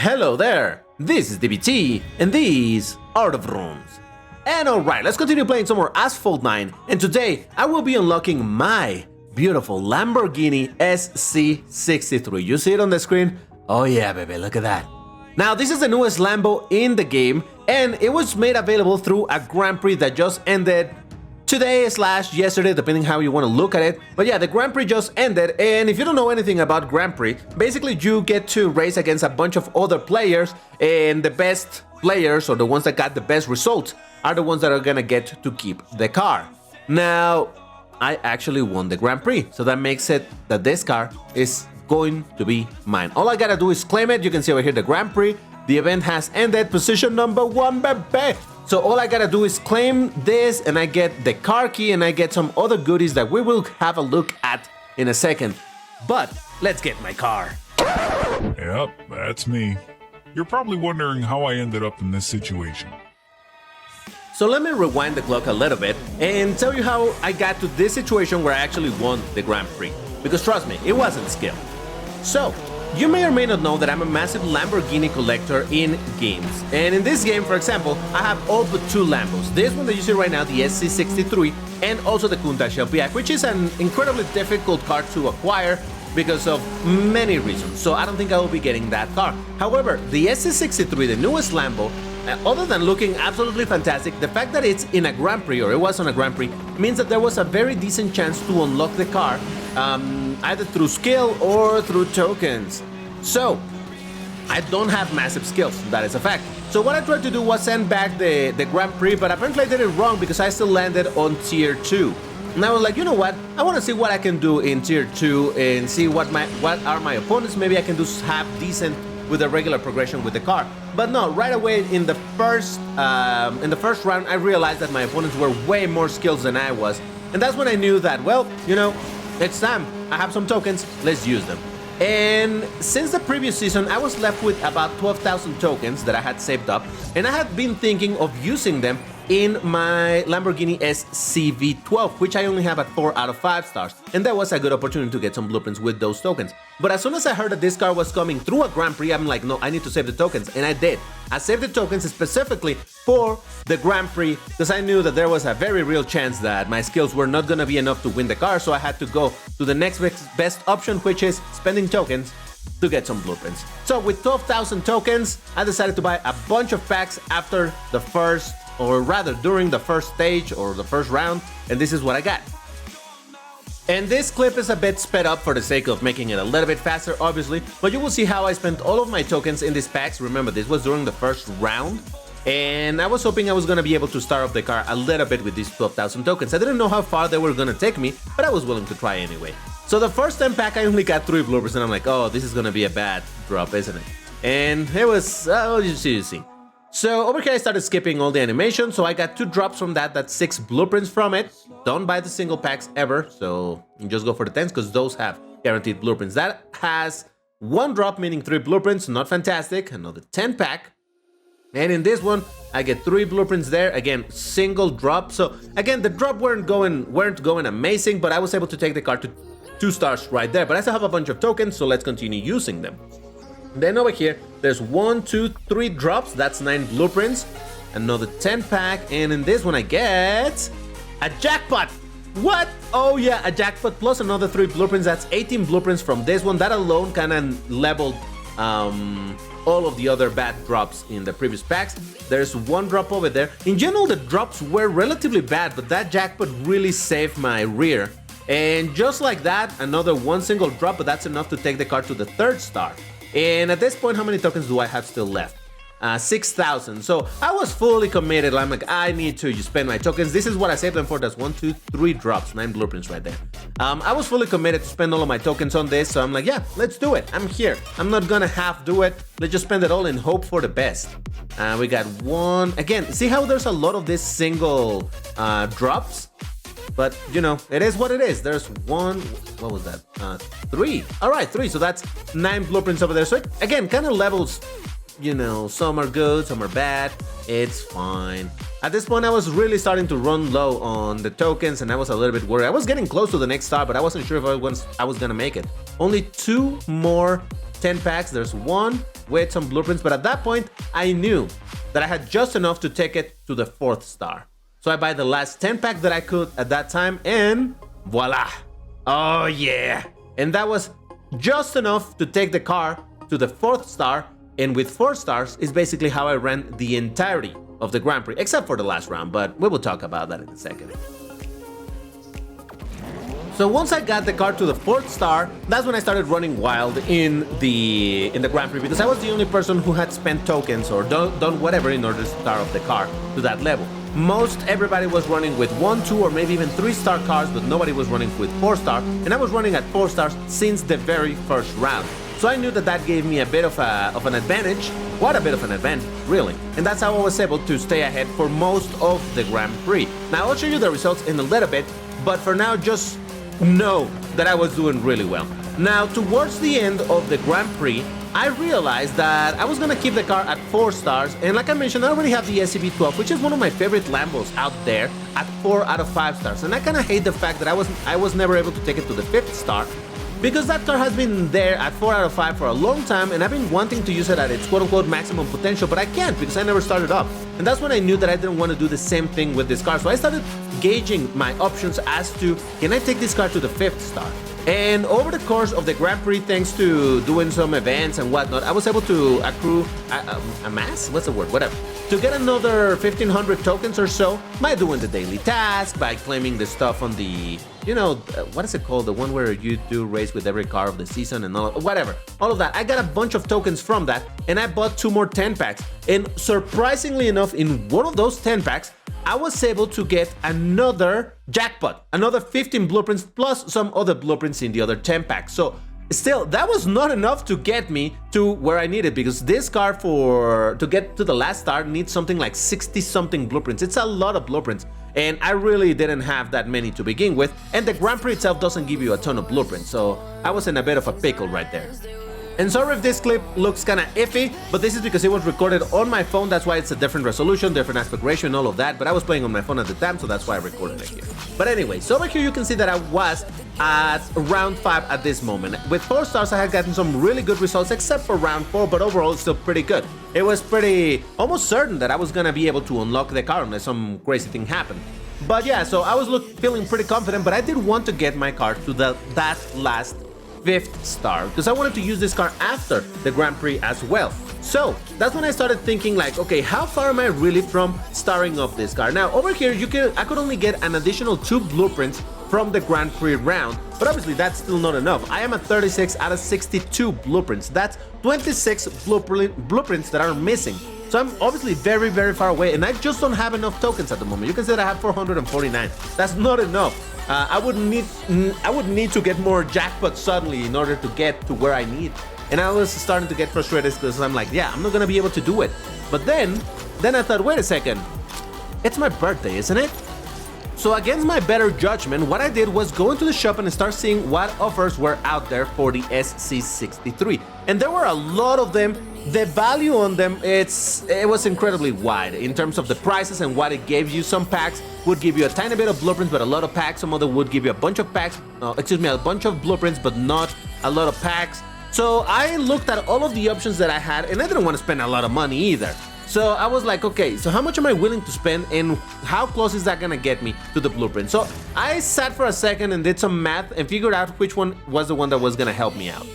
Hello there, this is DBT, and these are the rooms. And alright, let's continue playing some more Asphalt 9, and today I will be unlocking my beautiful Lamborghini SC63. You see it on the screen? Oh yeah, baby, look at that. Now, this is the newest Lambo in the game, and it was made available through a Grand Prix that just ended today/yesterday, depending how you want to look at it. But yeah, the Grand Prix just ended, and if you don't know anything about Grand Prix, basically you get to race against a bunch of other players, and the best players, or the ones that got the best results, are the ones that are gonna get to keep the car. Now, I actually won the Grand Prix, so that makes it that this car is going to be mine. All I gotta do is claim it. You can see over here the Grand Prix. The event has ended, position number 1, baby. So all I gotta do is claim this, and I get the car key, and I get some other goodies that we will have a look at in a second. But let's get my car. Yep, that's me. You're probably wondering how I ended up in this situation. So let me rewind the clock a little bit and tell you how I got to this situation where I actually won the Grand Prix. Because trust me, it wasn't skill. So, you may or may not know that I'm a massive Lamborghini collector in games. And in this game, for example, I have all but 2 Lambos. This one that you see right now, the SC63, and also the Countach LPI, which is an incredibly difficult car to acquire because of many reasons. So I don't think I will be getting that car. However, the SC63, the newest Lambo, other than looking absolutely fantastic, the fact that it's in a Grand Prix, or it was on a Grand Prix, means that there was a very decent chance to unlock the car, either through skill or through tokens. So, I don't have massive skills, that is a fact. So what I tried to do was send back the Grand Prix, but apparently I did it wrong because I still landed on Tier 2. And I was like, you know what, I want to see what I can do in Tier 2 and see what are my opponents. Maybe I can do half decent with a regular progression with the car. But no, right away in the first round, I realized that my opponents were way more skilled than I was. And that's when I knew that, well, you know, it's time. I have some tokens, let's use them. And since the previous season, I was left with about 12,000 tokens that I had saved up, and I had been thinking of using them in my Lamborghini SCV12, which I only have at 4 out of 5 stars, and that was a good opportunity to get some blueprints with those tokens. But as soon as I heard that this car was coming through a Grand Prix, I'm like, no, I need to save the tokens, and I did. I saved the tokens specifically for the Grand Prix because I knew that there was a very real chance that my skills were not gonna be enough to win the car, so I had to go to the next best option, which is spending tokens to get some blueprints. So with 12,000 tokens, I decided to buy a bunch of packs after the first, or rather during the first stage or the first round, and this is what I got. And this clip is a bit sped up for the sake of making it a little bit faster, obviously, but you will see how I spent all of my tokens in these packs. Remember, this was during the first round, and I was hoping I was going to be able to start up the car a little bit with these 12,000 tokens. I didn't know how far they were going to take me, but I was willing to try anyway. So the first 10 pack, I only got 3 bloopers, and I'm like, oh, this is going to be a bad drop, isn't it? And it was, oh, you see. So over here I started skipping all the animation, so I got 2 drops from that, that's 6 blueprints from it. Don't buy the single packs ever, so you just go for the 10s because those have guaranteed blueprints. That has 1 drop, meaning 3 blueprints, not fantastic. Another 10 pack. And in this one, I get 3 blueprints there. Again, single drop. So again, the drop weren't going amazing, but I was able to take the car to 2 stars right there. But I still have a bunch of tokens, so let's continue using them. Then over here, there's 1, 2, 3 drops. That's 9 blueprints. Another 10 pack, and in this one I get a jackpot. What? Oh yeah, a jackpot plus another 3 blueprints. That's 18 blueprints from this one. That alone kind of leveled all of the other bad drops in the previous packs. There's 1 drop over there. In general, the drops were relatively bad, but that jackpot really saved my rear. And just like that, another 1 single drop, but that's enough to take the car to the 3rd star. And at this point, how many tokens do I have still left? 6,000. So I was fully committed. I'm like, I need to spend my tokens. This is what I saved them for. That's 1, 2, 3 drops, 9 blueprints right there. I was fully committed to spend all of my tokens on this. So I'm like, yeah, let's do it. I'm here. I'm not gonna half do it. Let's just spend it all and hope for the best. We got 1. Again, see how there's a lot of these single drops? But, you know, it is what it is. There's 1, what was that? 3. All right, 3. So that's 9 blueprints over there. So it, again, kind of levels, you know, some are good, some are bad. It's fine. At this point, I was really starting to run low on the tokens, and I was a little bit worried. I was getting close to the next star, but I wasn't sure if I was gonna make it. Only 2 more 10 packs. There's one with some blueprints, but at that point, I knew that I had just enough to take it to the 4th star. So I buy the last 10 pack that I could at that time, and voila! Oh yeah! And that was just enough to take the car to the 4th star, and with 4 stars is basically how I ran the entirety of the Grand Prix, except for the last round, but we will talk about that in a second. So once I got the car to the 4th star, that's when I started running wild in the Grand Prix, because I was the only person who had spent tokens or done whatever in order to start up the car to that level. Most everybody was running with 1, 2, or maybe even 3-star cars, but nobody was running with 4-star, and I was running at 4 stars since the very first round. So I knew that that gave me a bit of an advantage, quite a bit of an advantage, really. And that's how I was able to stay ahead for most of the Grand Prix. Now I'll show you the results in a little bit, but for now just know that I was doing really well. Now towards the end of the Grand Prix, I realized that I was gonna keep the car at 4 stars, and like I mentioned, I already have the SCV-12, which is one of my favorite Lambos out there, at 4 out of 5 stars. And I kinda hate the fact that I was never able to take it to the 5th star, because that car has been there at 4 out of 5 for a long time, and I've been wanting to use it at its quote-unquote maximum potential, but I can't because I never started up. And that's when I knew that I didn't want to do the same thing with this car. So I started gauging my options as to, can I take this car to the 5th star? And over the course of the Grand Prix, thanks to doing some events and whatnot, I was able to accrue, amass? What's the word? Whatever. To get another 1,500 tokens or so by doing the daily task, by claiming the stuff on the, what is it called? The one where you do race with every car of the season and all, whatever. All of that. I got a bunch of tokens from that, and I bought 2 more 10 packs. And surprisingly enough, in one of those 10 packs, I was able to get another jackpot, another 15 blueprints plus some other blueprints in the other 10 packs. So still, that was not enough to get me to where I needed, because this car to get to the last star needs something like 60 something blueprints. It's a lot of blueprints, and I really didn't have that many to begin with, and the Grand Prix itself doesn't give you a ton of blueprints, so I was in a bit of a pickle right there. And sorry if this clip looks kinda iffy, but this is because it was recorded on my phone. That's why it's a different resolution, different aspect ratio and all of that, but I was playing on my phone at the time, so that's why I recorded it here. But anyway, so over here you can see that I was at round 5 at this moment. With 4 stars I had gotten some really good results, except for round 4, but overall it's still pretty good. It was almost certain that I was gonna be able to unlock the car unless some crazy thing happened. But yeah, so I was feeling pretty confident, but I did want to get my car to that last 5th star, because I wanted to use this car after the Grand Prix as well. So that's when I started thinking like, okay, how far am I really from starring up this car? Now over here I could only get an additional 2 blueprints from the Grand Prix round, but obviously that's still not enough. I am at 36 out of 62 blueprints. That's 26 blueprints that are missing. So I'm obviously very, very far away, and I just don't have enough tokens at the moment. You can see that I have 449. That's not enough. I would need to get more jackpots suddenly in order to get to where I need. And I was starting to get frustrated because I'm like, yeah, I'm not gonna be able to do it. But then I thought, wait a second, it's my birthday, isn't it? So against my better judgment, what I did was go into the shop and start seeing what offers were out there for the SC63. And there were a lot of them. The value on them, it was incredibly wide in terms of the prices and what it gave you. Some packs would give you a tiny bit of blueprints, but a lot of packs. Some other would give you a bunch of packs, a bunch of blueprints, but not a lot of packs. So I looked at all of the options that I had, and I didn't want to spend a lot of money either. So I was like, okay, so how much am I willing to spend, and how close is that gonna get me to the blueprint? So I sat for a second and did some math and figured out which one was the one that was gonna help me out.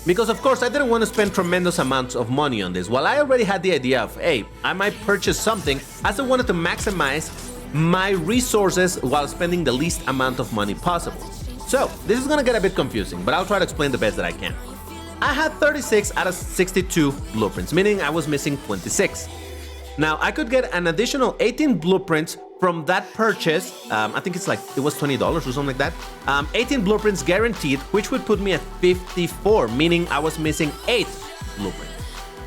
Because of course I didn't want to spend tremendous amounts of money on this. While I already had the idea of, hey, I might purchase something, I still wanted to maximize my resources while spending the least amount of money possible. So this is gonna get a bit confusing, but I'll try to explain the best that I can. I had 36 out of 62 blueprints, meaning I was missing 26. Now I could get an additional 18 blueprints from that purchase. I think it was $20 or something like that. 18 blueprints guaranteed, which would put me at 54, meaning I was missing 8 blueprints.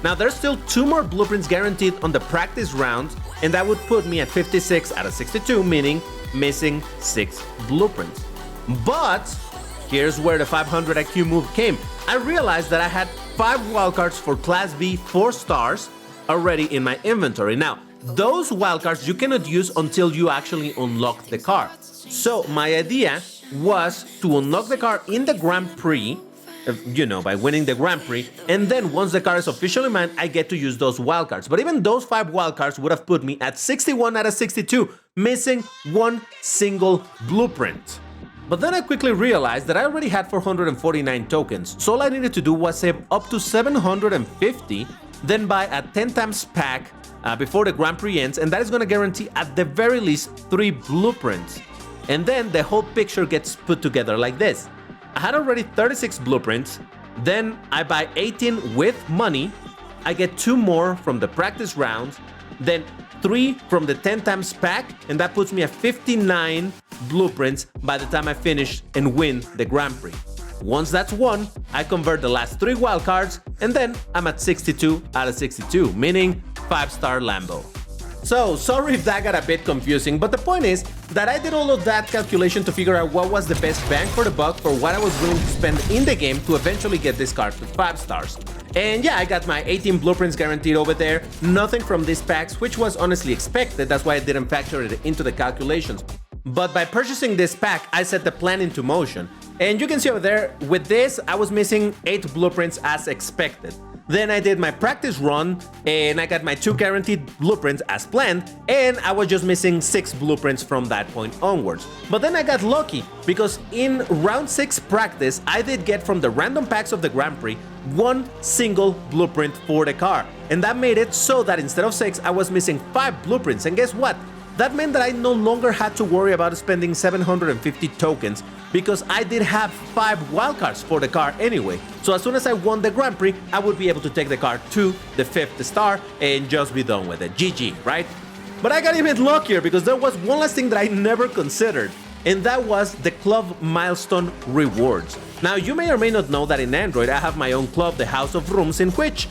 Now there's still 2 more blueprints guaranteed on the practice rounds, and that would put me at 56 out of 62, meaning missing 6 blueprints. But here's where the 500 IQ move came. I realized that I had 5 wildcards for Class B 4 stars already in my inventory. Now, those wildcards you cannot use until you actually unlock the car. So my idea was to unlock the car in the Grand Prix by winning the Grand Prix. And then once the car is officially mine, I get to use those wildcards. But even those 5 wildcards would have put me at 61 out of 62, missing one single blueprint. But then I quickly realized that I already had 449 tokens, so all I needed to do was save up to 750, then buy a 10 times pack before the Grand Prix ends, and that is going to guarantee at the very least 3 blueprints. And then the whole picture gets put together like this. I had already 36 blueprints, then I buy 18 with money, I get 2 more from the practice rounds, then 3 from the 10 times pack, and that puts me at 59 blueprints by the time I finish and win the Grand Prix. Once that's won, I convert the last 3 wildcards, and then I'm at 62 out of 62, meaning 5-star Lambo. So, sorry if that got a bit confusing, but the point is that I did all of that calculation to figure out what was the best bang for the buck for what I was willing to spend in the game to eventually get this car to 5 stars. And yeah, I got my 18 blueprints guaranteed over there, nothing from these packs, which was honestly expected, that's why I didn't factor it into the calculations. But by purchasing this pack, I set the plan into motion. And you can see over there, with this, I was missing 8 blueprints as expected. Then I did my practice run, and I got my 2 guaranteed blueprints as planned, and I was just missing 6 blueprints from that point onwards. But then I got lucky, because in round 6 practice, I did get from the random packs of the Grand Prix 1 single blueprint for the car. And that made it so that instead of 6, I was missing 5 blueprints, and guess what? That meant that I no longer had to worry about spending 750 tokens because I did have 5 wildcards for the car anyway. So as soon as I won the Grand Prix, I would be able to take the car to the 5th star and just be done with it. GG, right? But I got even luckier because there was one last thing that I never considered, and that was the club milestone rewards. Now, you may or may not know that in Android, I have my own club, the House of Rooms, in which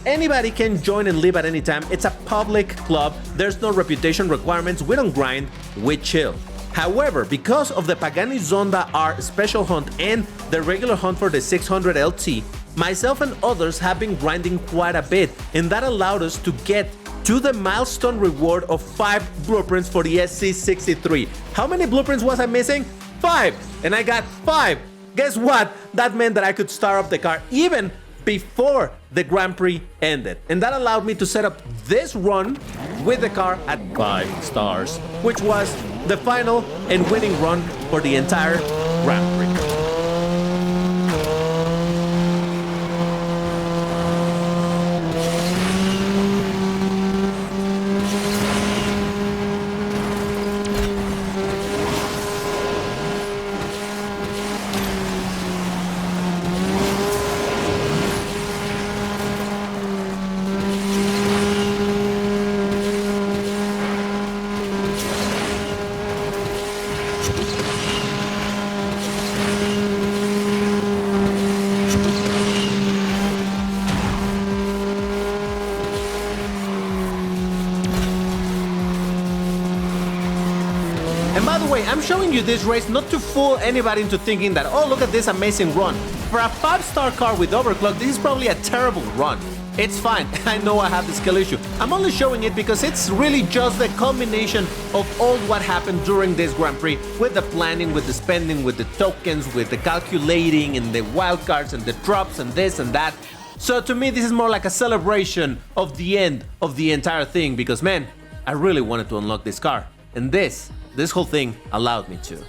anybody can join and leave at any time. It's a public club, there's no reputation requirements, we don't grind, we chill. However, because of the Pagani Zonda R special hunt and the regular hunt for the 600 LT, myself and others have been grinding quite a bit, and that allowed us to get to the milestone reward of 5 blueprints for the SC63. How many blueprints was I missing? 5! And I got 5! Guess what? That meant that I could start up the car even before the Grand Prix ended. And that allowed me to set up this run with the car at 5 stars, which was the final and winning run for the entire Grand Prix. And by the way, I'm showing you this race not to fool anybody into thinking that, oh, look at this amazing run. For a 5-star car with overclock, this is probably a terrible run. It's fine, I know I have the skill issue. I'm only showing it because it's really just the culmination of all what happened during this Grand Prix, with the planning, with the spending, with the tokens, with the calculating, and the wildcards, and the drops, and this and that. So to me, this is more like a celebration of the end of the entire thing, because man, I really wanted to unlock this car. And this whole thing allowed me to.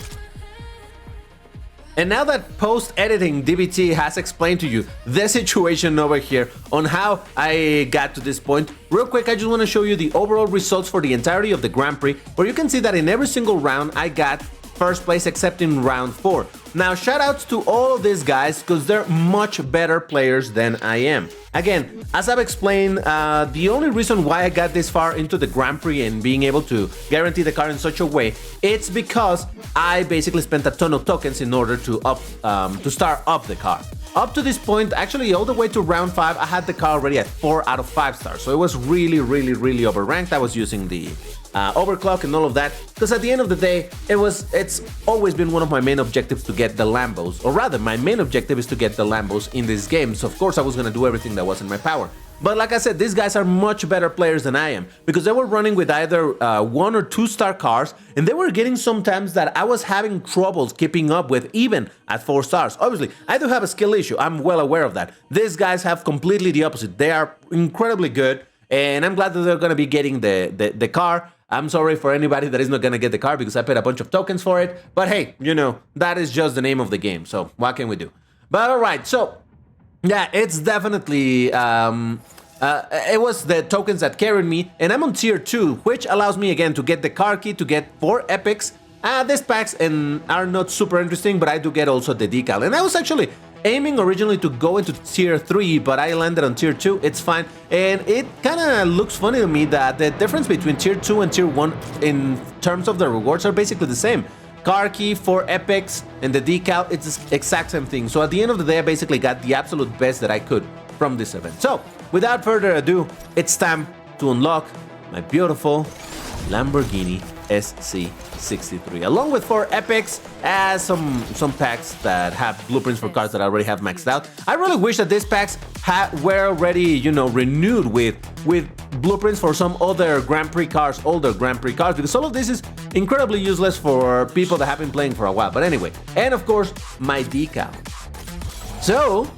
And now that post-editing DBT has explained to you the situation over here on how I got to this point, real quick, I just want to show you the overall results for the entirety of the Grand Prix, where you can see that in every single round I got first place except in round 4. Now, shoutouts to all of these guys because they're much better players than I am. Again, as I've explained, the only reason why I got this far into the Grand Prix and being able to guarantee the car in such a way, it's because I basically spent a ton of tokens in order to start up the car. Up to this point, actually all the way to round 5, I had the car already at 4 out of 5 stars, so it was really overranked. I was using the overclock and all of that, because at the end of the day, it's always been one of my main objectives to get the Lambos, or rather, my main objective is to get the Lambos in this game, so of course I was gonna do everything that was in my power. But like I said, these guys are much better players than I am, because they were running with either 1 or 2 star cars, and they were getting sometimes that I was having troubles keeping up with, even at 4 stars. Obviously, I do have a skill issue. I'm well aware of that. These guys have completely the opposite. They are incredibly good, and I'm glad that they're going to be getting the car. I'm sorry for anybody that is not going to get the car, because I paid a bunch of tokens for it. But hey, you know, that is just the name of the game. So what can we do? But all right, so yeah, it's definitely, it was the tokens that carried me, and I'm on tier 2, which allows me again to get the car key, to get 4 epics. These packs are not super interesting, but I do get also the decal. And I was actually aiming originally to go into tier 3, but I landed on tier 2, it's fine. And it kind of looks funny to me that the difference between tier 2 and tier 1 in terms of the rewards are basically the same. Car key, 4 epics, and the decal, it's the exact same thing. So at the end of the day, I basically got the absolute best that I could from this event. So without further ado, it's time to unlock my beautiful Lamborghini SC63, along with 4 epics, as some packs that have blueprints for cars that I already have maxed out. I really wish that these packs were already, you know, renewed with blueprints for some other Grand Prix cars, older Grand Prix cars, because all of this is incredibly useless for people that have been playing for a while. But anyway, and of course, my decal. So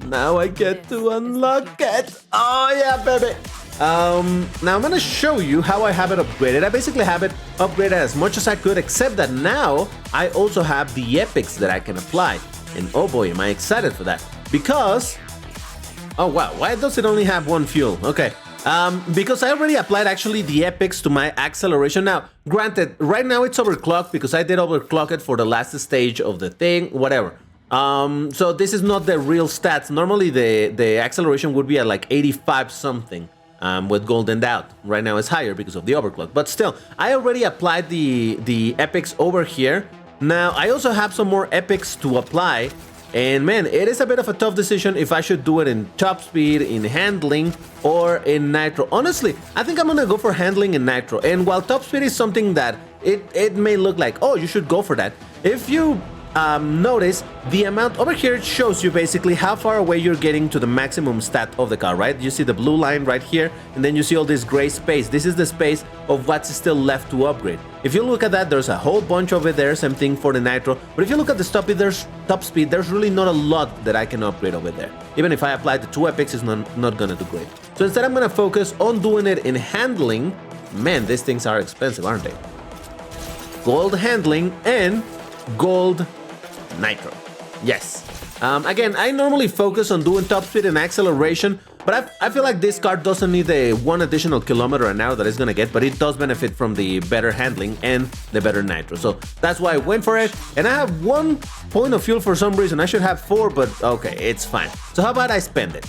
now I get to unlock it. Oh yeah, baby. Now I'm gonna show you how I have it upgraded. I basically have it upgraded as much as I could, except that now I also have the epics that I can apply. And oh boy, am I excited for that. Because, oh wow, why does it only have 1 fuel? Okay, because I already applied actually the epics to my acceleration. Now, granted, right now it's overclocked because I did overclock it for the last stage of the thing, whatever. So this is not the real stats. Normally the acceleration would be at like 85 something. With goldened out. Right now it's higher because of the overclock, but still, I already applied the epics over here. Now I also have some more epics to apply, and man, it is a bit of a tough decision if I should do it in top speed, in handling, or in nitro. Honestly, I think I'm gonna go for handling and nitro. And while top speed is something that it may look like, oh, you should go for that, if you notice the amount over here, it shows you basically how far away you're getting to the maximum stat of the car, right? You see the blue line right here, and then you see all this gray space. This is the space of what's still left to upgrade. If you look at that, there's a whole bunch over there, same thing for the nitro. But if you look at the top speed, there's really not a lot that I can upgrade over there. Even if I apply the 2 epics, it's not gonna do great. So instead, I'm gonna focus on doing it in handling. Man, these things are expensive, aren't they? Gold handling and gold nitro. Yes. Again, I normally focus on doing top speed and acceleration, but I feel like this car doesn't need the 1 additional kilometer an hour that it's gonna get, but it does benefit from the better handling and the better nitro. So that's why I went for it. And I have 1 point of fuel for some reason. I should have 4, but okay, it's fine. So how about I spend it?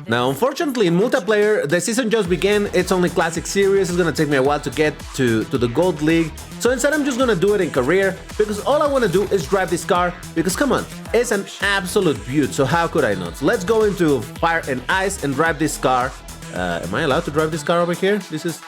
Now, unfortunately, in multiplayer, the season just began. It's only Classic Series. It's gonna take me a while to get to the Gold League. So instead, I'm just gonna do it in Career, because all I wanna do is drive this car, because come on, it's an absolute beaut, so how could I not? So let's go into Fire and Ice and drive this car. Am I allowed to drive this car over here? This is...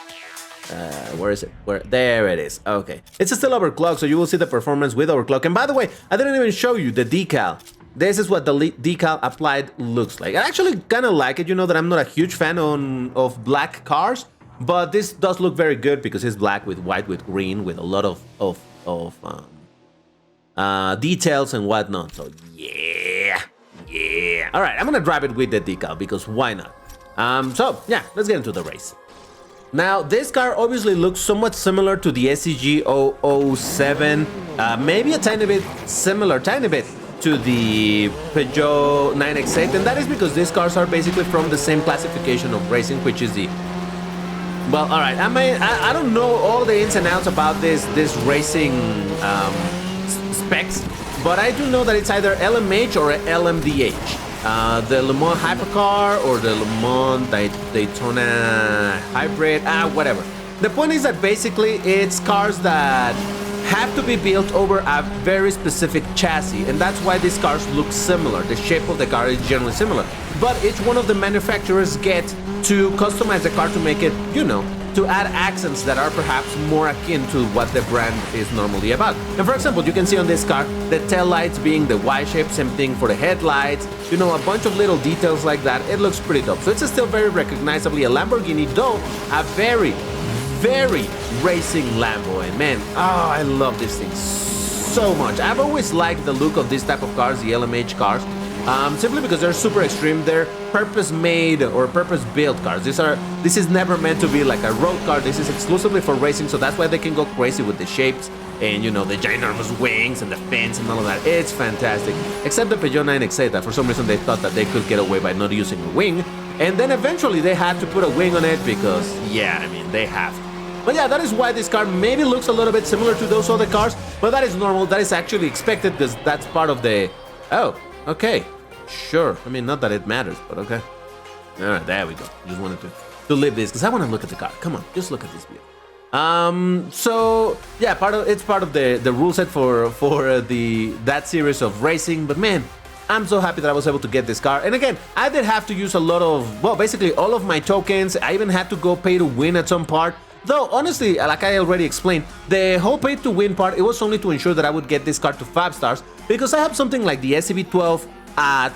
where is it? There it is. Okay. It's still overclocked, so you will see the performance with overclock. And by the way, I didn't even show you the decal. This is what the decal applied looks like. I actually kind of like it. You know that I'm not a huge fan of black cars, but this does look very good because it's black with white with green with a lot of details and whatnot. So yeah. All right, I'm gonna drive it with the decal because why not? So yeah, let's get into the race. Now, this car obviously looks somewhat similar to the SCG 007, maybe a tiny bit to the Peugeot 9X8, and that is because these cars are basically from the same classification of racing, which is the... Well, all right, I don't know all the ins and outs about this racing specs, but I do know that it's either LMH or LMDH. The Le Mans Hypercar or the Le Mans Daytona Hybrid, whatever. The point is that basically it's cars that have to be built over a very specific chassis, and that's why these cars look similar. The shape of the car is generally similar, but each one of the manufacturers get to customize the car to make it, you know, to add accents that are perhaps more akin to what the brand is normally about. And for example, you can see on this car the tail lights being the Y shape, same thing for the headlights, you know, a bunch of little details like that. It looks pretty dope. So it's still very recognizably a Lamborghini, though a very racing Lambo. And man, oh, I love this thing so much. I've always liked the look of this type of cars, the LMH cars. Simply because they're super extreme. They're purpose-made or purpose-built cars. This is never meant to be like a road car. This is exclusively for racing, so that's why they can go crazy with the shapes and, you know, the ginormous wings and the fins and all of that. It's fantastic. Except the Peugeot 9XA, that for some reason they thought that they could get away by not using a wing, and then eventually they had to put a wing on it because, yeah, I mean, they have to. But yeah, that is why this car maybe looks a little bit similar to those other cars, but that is normal. That is actually expected because that's part of the... Oh, okay. Sure. I mean, not that it matters, but okay. All right, there we go. Just wanted to leave this because I want to look at the car. Come on, just look at this view. So yeah, it's part of the rule set for that series of racing. But man, I'm so happy that I was able to get this car. And again, I did have to use a lot of, well, basically all of my tokens. I even had to go pay to win at some part. Though, honestly, like I already explained, the whole pay to win part, it was only to ensure that I would get this car to 5 stars, because I have something like the SCV12 at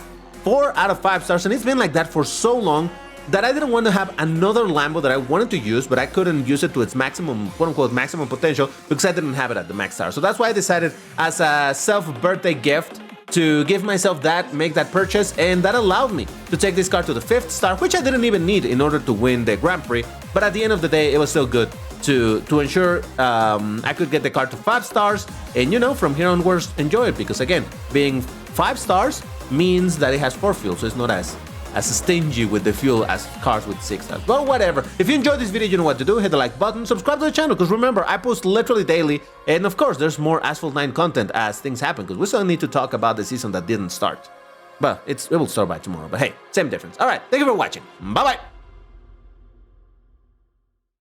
4 out of 5 stars, and it's been like that for so long that I didn't want to have another Lambo that I wanted to use, but I couldn't use it to its maximum, quote-unquote, maximum potential, because I didn't have it at the max star. So that's why I decided, as a self-birthday gift, to give myself that, make that purchase, and that allowed me to take this car to the 5th star, which I didn't even need in order to win the Grand Prix. But at the end of the day, it was still good to ensure I could get the car to 5 stars, and, you know, from here onwards, enjoy it, because again, being 5 stars means that it has 4 fuel, so it's not as stingy with the fuel as cars with 6 stars. But whatever. If you enjoyed this video, you know what to do. Hit the like button, subscribe to the channel, because remember, I post literally daily, and of course, there's more Asphalt 9 content as things happen, because we still need to talk about the season that didn't start. But it will start by tomorrow, but hey, same difference. Alright, thank you for watching. Bye-bye!